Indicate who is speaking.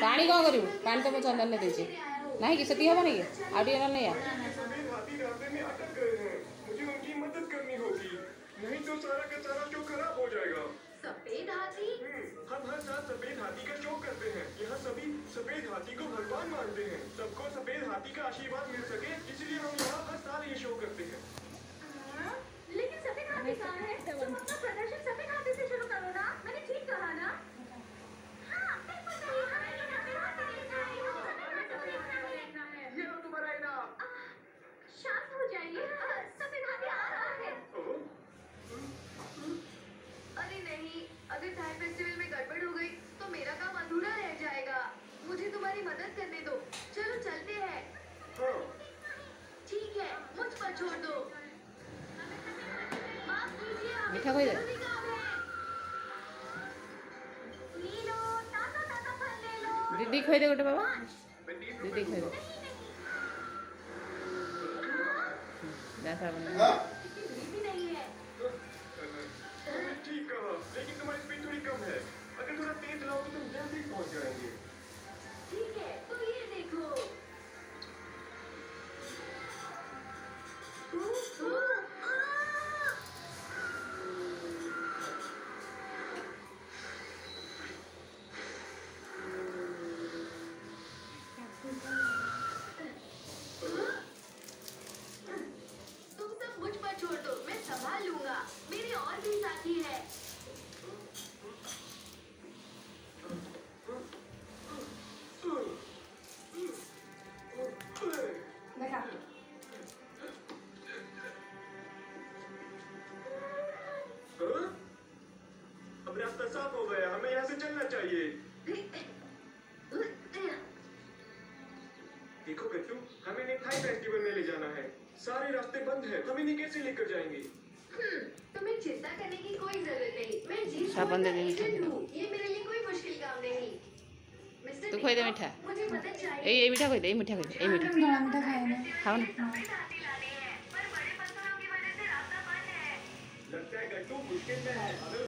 Speaker 1: पानी कौन करू पानी तो मैं चंदन ने देছি नहीं कि सती हबो नहीं आ टिके नहीं आ
Speaker 2: सफेद हाथी रास्ते में अटक गए हैं। मुझे उनकी मदद करनी होगी, नहीं तो सारा का सारा शो खराब हो जाएगा।
Speaker 3: सफेद हाथी?
Speaker 2: हम हर साल सफेद हाथी का शो करते हैं। यहाँ सभी सफेद हाथी को भगवान मानते हैं। सबको सफेद हाथी का आशीर्वाद मिल सके, इसलिए हम यहाँ हर साल ये शो करते हैं।
Speaker 3: लेकिन सफेद हाथी कहाँ है? तुम अपना प्रदर्शन सफेद हाथी से शुरू करो ना। मैंने ठीक कहा ना? हाँ, बिल्कुल सही। हमें ये सफेद हाथी देखना है। हम सफेद हाथी को देखना है।
Speaker 2: ये लो तुम्हारा इनाम।
Speaker 3: शांत हो जाइए। सफेद हाथी आ रहा है। अरे नहीं, अगर थाई फेस्टिवल में गड़बड़ हो गई तो मेरा काम अधूरा रह जाएगा। मुझे तुम्हारी मदद करने दो। चलो चलते हैं।
Speaker 2: हाँ।
Speaker 3: ठीक है, मुझ पर छोड़ दो। माफ कीजिए, हमें
Speaker 1: मीठा कोई दे।
Speaker 3: जरूरी काम है। ले लो, ताजा ताजा फल ले लो।
Speaker 1: दीदी खोई दे गोटे बाबा
Speaker 2: मैं 30
Speaker 1: दीदी
Speaker 2: रुपए
Speaker 1: खोई दे
Speaker 2: दूंगा।
Speaker 1: जैसा बना
Speaker 3: इसकी दूरी भी नहीं है।
Speaker 2: तुमने ठीक कहा, लेकिन तुम्हारी स्पीड थोड़ी कम है। अगर थोड़ा तेज चलाओ तो तुम जल्दी पहुंच जाएंगे।
Speaker 3: ठीक है, तो ये देखो। तुम सब मुझ पर छोड़ दो, मैं संभाल लूंगा। मेरे और भी साथी है।
Speaker 2: हाँ? अब रास्ता साफ हो गया, हमें यहाँ से चलना चाहिए। देखो गट्टू, हमें इन्हें थाई फेस्टिवल में ले जाना है। सारे रास्ते बंद हैं, हम इन्हें कैसे लेकर जाएंगे?
Speaker 3: तुम्हें चिंता करने की कोई जरूरत नहीं। मैं जीत
Speaker 1: साबुन दे दे मीठा।
Speaker 3: एजेंट हूँ। ये मेरे लिए कोई मुश्किल काम नहीं। मिस्टर
Speaker 1: तू खोई दे
Speaker 3: टिक्का,
Speaker 1: मीठा।
Speaker 3: मुझे मदद चाहिए।
Speaker 1: ए मीठा खोई दे मीठा खोई दे ए मीठा
Speaker 4: धड़ा मीठा खाए ना
Speaker 1: खाओ ना
Speaker 2: लगता है गट्टू मुश्किल में है। हमें